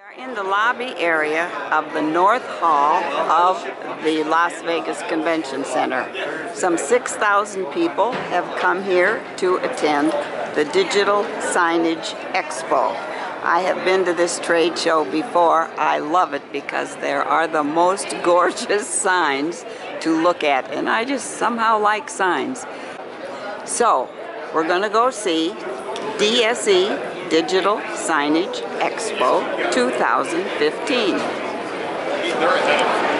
are in the lobby area of the North Hall of the Las Vegas Convention Center. Some 6,000 people have come here to attend the Digital Signage Expo. I have been to this trade show before. I love it because there are the most gorgeous signs to look at, and I just somehow like signs. So, we're going to go see DSE, Digital Signage Expo 2015.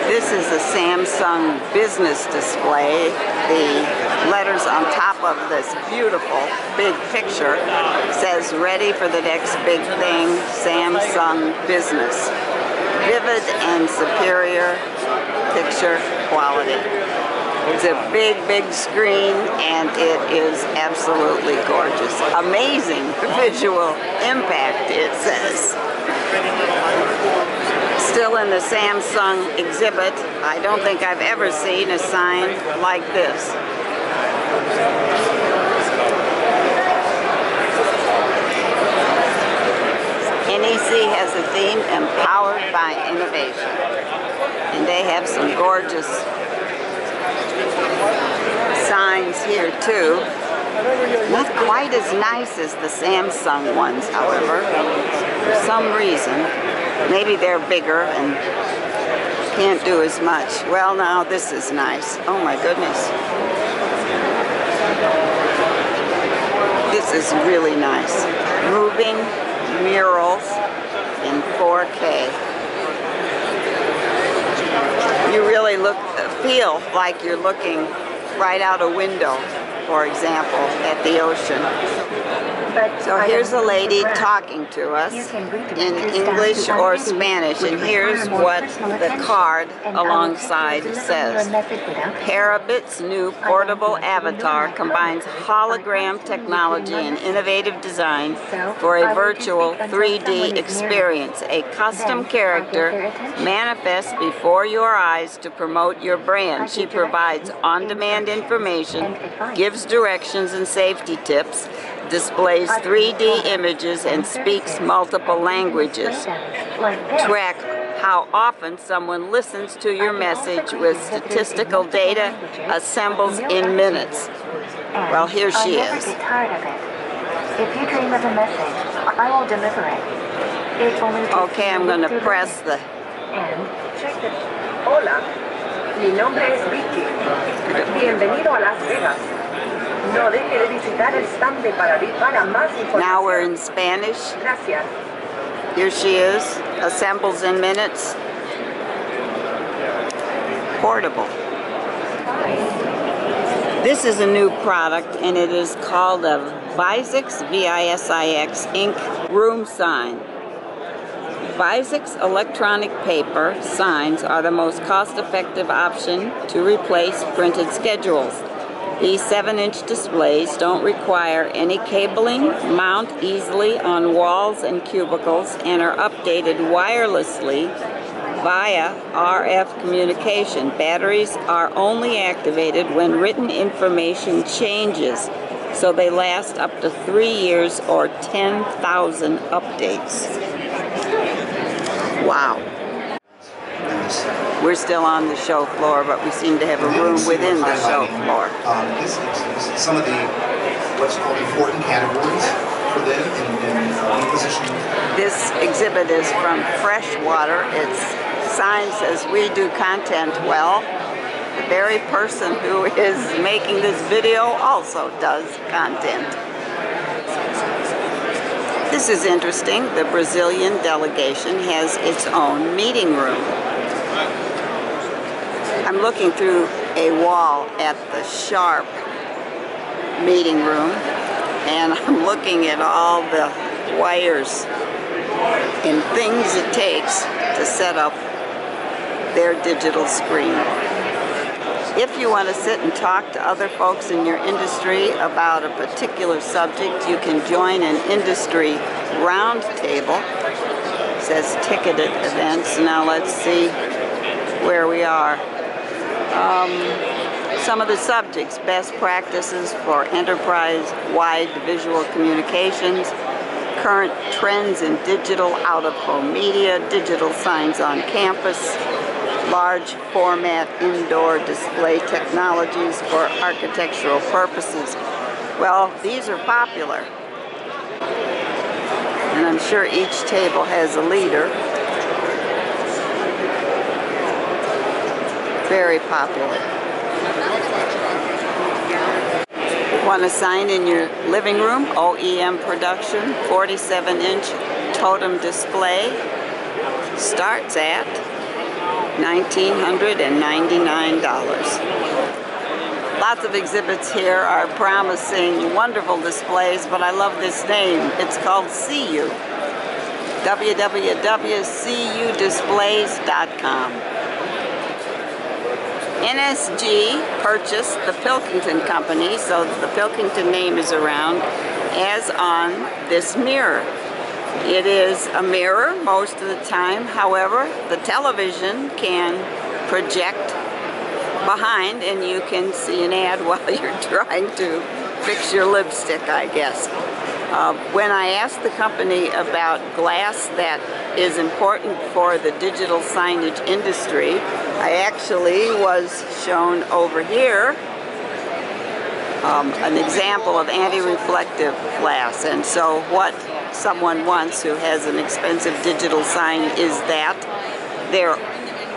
This is a Samsung business display. The letters on top of this beautiful big picture says ready for the next big thing, Samsung Business. Vivid and superior picture quality. It's a big, big screen, and it is absolutely gorgeous. Amazing visual impact, it says. Still in the Samsung exhibit. I don't think I've ever seen a sign like this. NEC has a theme, Empowered by Innovation. And they have some gorgeous signs here too. Not quite as nice as the Samsung ones, however. For some reason, maybe they're bigger and can't do as much. Well, now this is nice. Oh my goodness. This is really nice. Moving murals in 4K. You really feel like you're looking right out a window, for example, at the ocean. So here's a lady talking to us in English or Spanish, and here's what the card alongside says. Parabit's new portable avatar combines hologram technology and innovative design for a virtual 3D experience. A custom character manifests before your eyes to promote your brand. She provides on-demand information, gives directions and safety tips, displays 3D images, and speaks multiple languages. Track how often someone listens to your message with statistical data assembles in minutes. Well, here she is. If you dream of a message, I will deliver it. Okay, I'm going to press the... Hola, mi nombre es Vicky. Bienvenido a Las Vegas. No deje de visitar el stand para más información. Now we're in Spanish. Gracias. Here she is. Assembles in minutes. Portable. This is a new product, and it is called a Vizix, V-I-S-I-X, ink room sign. Vizix electronic paper signs are the most cost-effective option to replace printed schedules. These 7-inch displays don't require any cabling, mount easily on walls and cubicles, and are updated wirelessly via RF communication. Batteries are only activated when written information changes, so they last up to 3 years or 10,000 updates. Wow. We're still on the show floor, but we seem to have a room within the show floor. This is some of the what's called important categories for them in position. This exhibit is from Freshwater. Its sign says, "We do content well." The very person who is making this video also does content. This is interesting. The Brazilian delegation has its own meeting room. I'm looking through a wall at the Sharp meeting room, and I'm looking at all the wires and things it takes to set up their digital screen. If you want to sit and talk to other folks in your industry about a particular subject, you can join an industry roundtable. It says ticketed events. Now let's see where we are. Some of the subjects: best practices for enterprise-wide visual communications, current trends in digital out-of-home media, digital signs on campus, large format indoor display technologies for architectural purposes. Well, these are popular. And I'm sure each table has a leader. Very popular. Want a sign in your living room? OEM production, 47-inch totem display. Starts at $1,999. Lots of exhibits here are promising wonderful displays, but I love this name. It's called CU. www.cudisplays.com. NSG purchased the Pilkington Company, so the Pilkington name is around, as on this mirror. It is a mirror most of the time. However, the television can project behind and you can see an ad while you're trying to fix your lipstick, I guess. When I asked the company about glass that is important for the digital signage industry, I actually was shown over here an example of anti-reflective glass. And so what someone wants who has an expensive digital sign is that there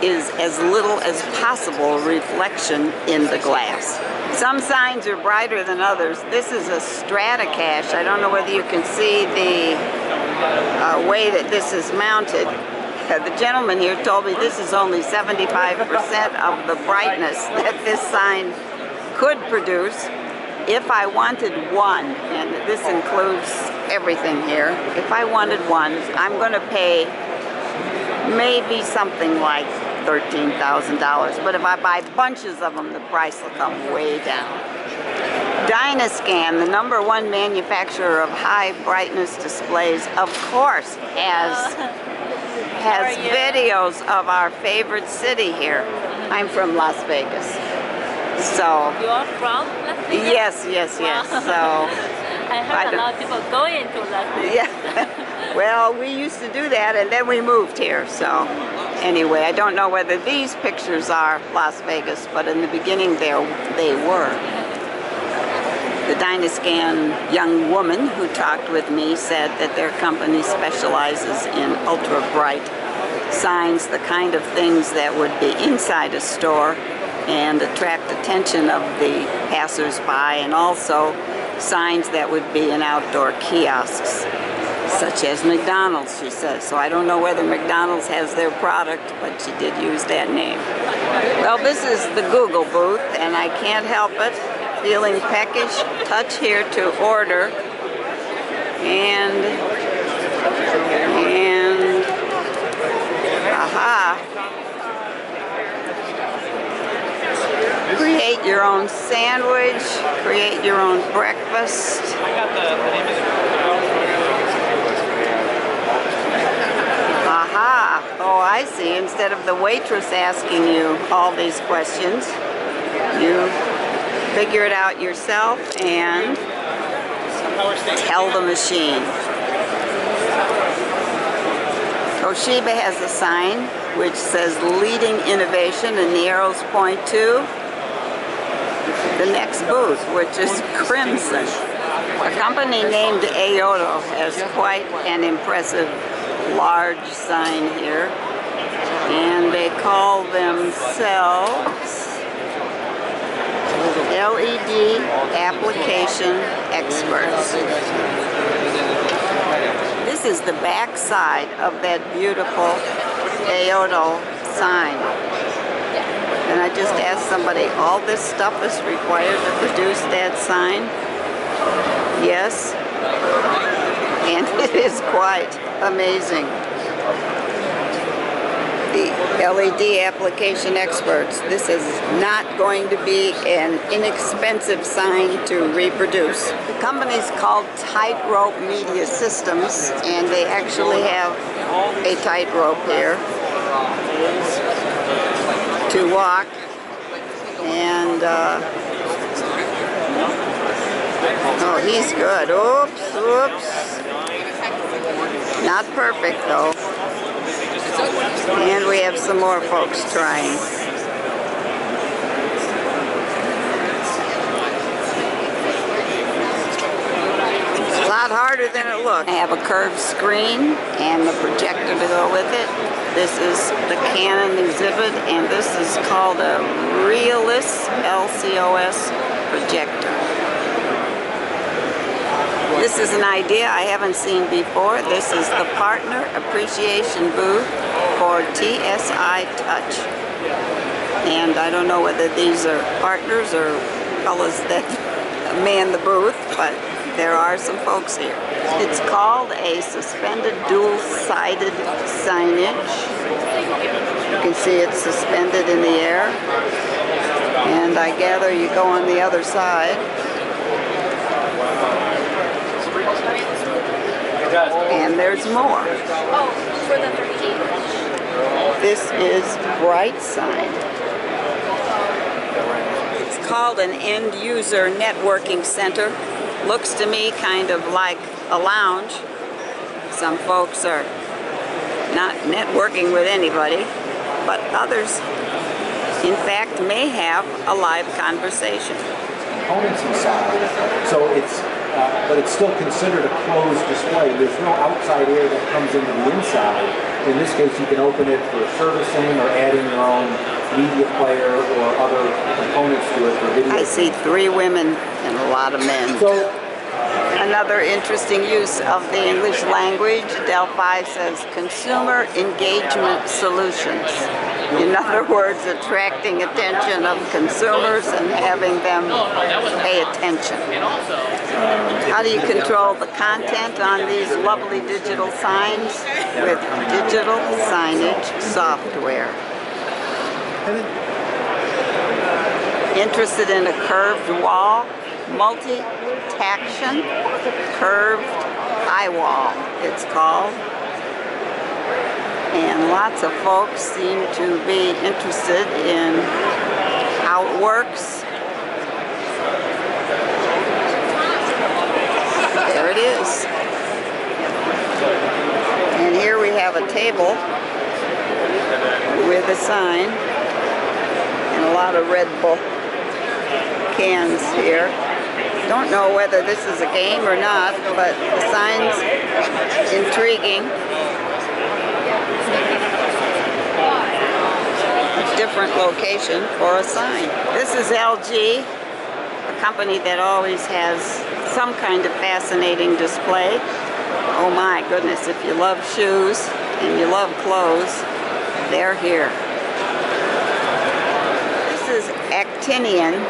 is as little as possible reflection in the glass. Some signs are brighter than others. This is a Stratacache. I don't know whether you can see the way that this is mounted. The gentleman here told me this is only 75% of the brightness that this sign could produce. If I wanted one, and this includes everything here, if I wanted one, I'm going to pay maybe something like $13,000. But if I buy bunches of them, the price will come way down. Dynascan, the #1 manufacturer of high brightness displays, of course, has videos of our favorite city here. I'm from Las Vegas. So you are from Las Vegas? Yes. So I heard a lot of people going to Las Vegas. Yeah. Well, we used to do that and then we moved here. So anyway, I don't know whether these pictures are Las Vegas, but in the beginning they were. The Dynascan young woman who talked with me said that their company specializes in ultra bright signs, the kind of things that would be inside a store and attract attention of the passers-by, and also signs that would be in outdoor kiosks, such as McDonald's, she says. So I don't know whether McDonald's has their product, but she did use that name. Well, this is the Google booth, and I can't help it. Feeling peckish, touch here to order, and aha. Create your own sandwich, create your own breakfast. Aha! Oh, I see. Instead of the waitress asking you all these questions, you figure it out yourself and tell the machine. Toshiba has a sign which says leading innovation, and the arrows point to the next booth, which is crimson. A company named Aoto has quite an impressive large sign here, and they call themselves LED application experts. This is the back side of that beautiful Aoto sign. And I just asked somebody, all this stuff is required to produce that sign? Yes. And it is quite amazing. The LED application experts. This is not going to be an inexpensive sign to reproduce. The company's called Tightrope Media Systems, and they actually have a tightrope here to walk, and oh, he's good. Oops. Not perfect though. And we have some more folks trying. It's a lot harder than it looks. I have a curved screen and the projector to go with it. This is the Canon exhibit, and this is called a Realist LCOS projector. This is an idea I haven't seen before. This is the Partner Appreciation booth for TSI Touch. And I don't know whether these are partners or fellas that man the booth, but there are some folks here. It's called a suspended dual-sided signage. You can see it's suspended in the air. And I gather you go on the other side. And there's more. This is Bright Sign. It's called an end user networking center. Looks to me kind of like a lounge. Some folks are not networking with anybody, but others, in fact, may have a live conversation. Components inside, so it's but it's still considered a closed display. There's no outside air that comes into the inside. In this case, you can open it for servicing or adding your own media player or other components to it for video. I see 3 women and a lot of men. So, another interesting use of the English language, Delphi says consumer engagement solutions. In other words, attracting attention of consumers and having them pay attention. How do you control the content on these lovely digital signs? With Digital Signage software. Interested in a curved wall? Multi-taction curved eye wall, it's called. And lots of folks seem to be interested in how it works. There it is. And here we have a table with a sign and a lot of Red Bull cans here. Don't know whether this is a game or not, but the sign's intriguing. A different location for a sign. This is LG, a company that always has some kind of fascinating display. Oh my goodness, if you love shoes and you love clothes, they're here. This is Actinian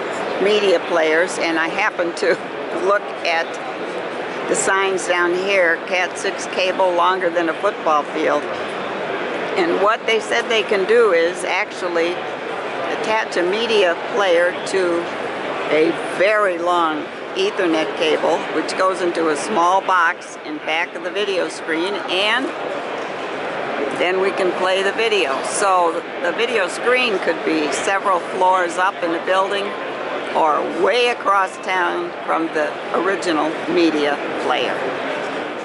media players, and I happen to look at the signs down here, Cat 6 cable longer than a football field. And what they said they can do is actually attach a media player to a very long Ethernet cable, which goes into a small box in back of the video screen, and then we can play the video. So the video screen could be several floors up in the building or way across town from the original media player.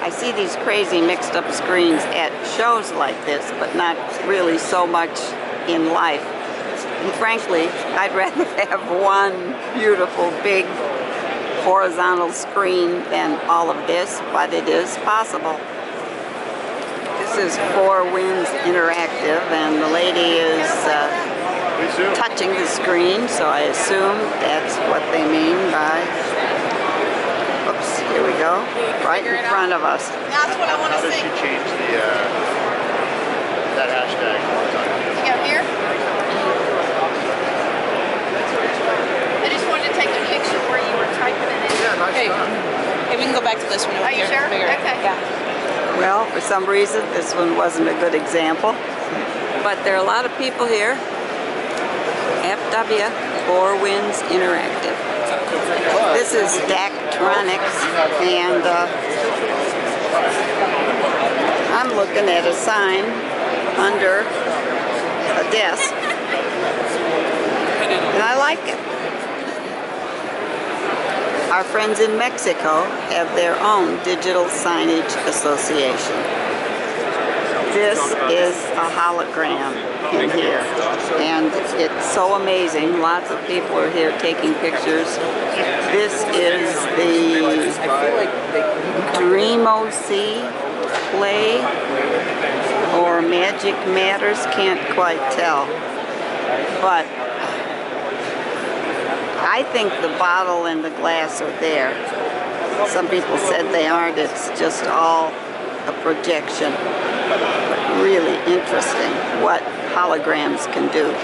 I see these crazy mixed up screens at shows like this, but not really so much in life. And frankly, I'd rather have one beautiful big horizontal screen than all of this, but it is possible. This is Four Winds Interactive, and the lady is touching the screen, so I assume that's what they mean by, oops, here we go, right in front of us. That's what I want to see. How does she change the, that hashtag? Yeah, here. I just wanted to take a picture where you were typing it in. Yeah, nice Hey, stuff. hey, we can go back to this one over Are you here. sure? Bigger. Okay. Yeah. Well, for some reason, this one wasn't a good example, but there are a lot of people here. FW, Four Winds Interactive. This is Daktronics, and I'm looking at a sign under a desk, and I like it. Our friends in Mexico have their own Digital Signage Association. This is a hologram in here, and it's so amazing. Lots of people are here taking pictures. This is the Dreamo C play or Magic Matters, can't quite tell. But I think the bottle and the glass are there. Some people said they aren't, it's just all a projection. But really interesting what holograms can do.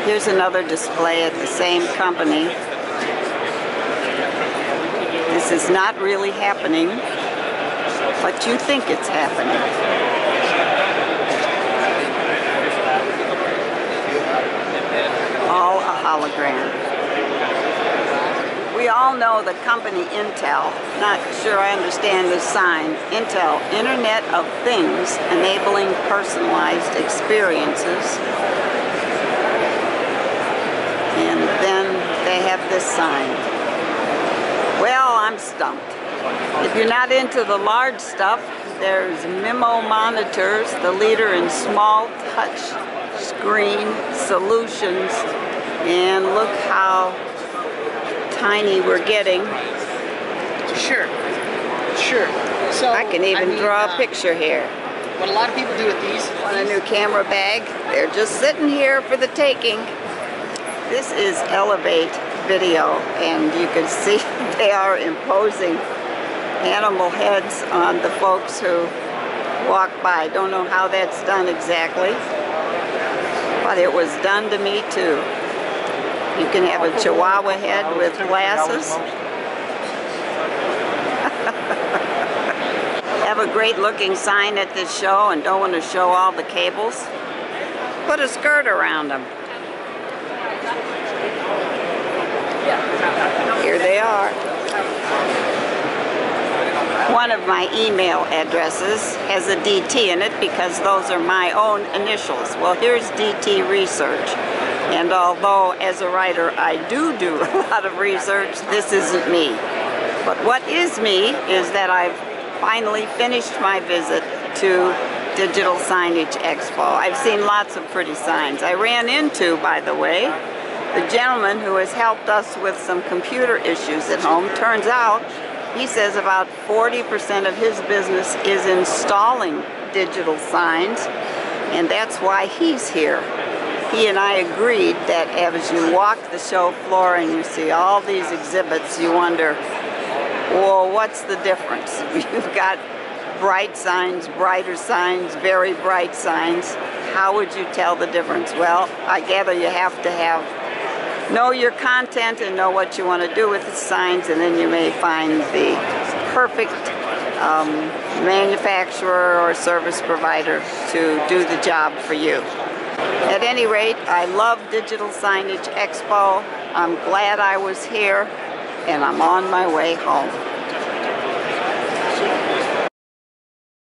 Here's another display at the same company. This is not really happening, but you think it's happening. All a hologram. We all know the company Intel. Not sure I understand this sign. Intel, Internet of Things, enabling personalized experiences. And then they have this sign. Well, I'm stumped. If you're not into the large stuff, there's Mimmo Monitors, the leader in small touch screen solutions. And look how tiny we're getting. Sure. So I can even draw a picture here. What a lot of people do with these. Want a new camera bag? They're just sitting here for the taking. This is Elevate Video, and you can see they are imposing animal heads on the folks who walk by. Don't know how that's done exactly, but it was done to me too. You can have a Chihuahua head with glasses. Have a great looking sign at this show and don't want to show all the cables? Put a skirt around them. Here they are. One of my email addresses has a DT in it because those are my own initials. Well, here's DT Research. And although as a writer I do a lot of research, this isn't me. But what is me is that I've finally finished my visit to Digital Signage Expo. I've seen lots of pretty signs. I ran into, by the way, the gentleman who has helped us with some computer issues at home. Turns out, he says about 40% of his business is installing digital signs, and that's why he's here. He and I agreed that as you walk the show floor and you see all these exhibits, you wonder, well, what's the difference? You've got bright signs, brighter signs, very bright signs. How would you tell the difference? Well, I gather you have to know your content and know what you want to do with the signs, and then you may find the perfect manufacturer or service provider to do the job for you. At any rate, I love Digital Signage Expo. I'm glad I was here, and I'm on my way home.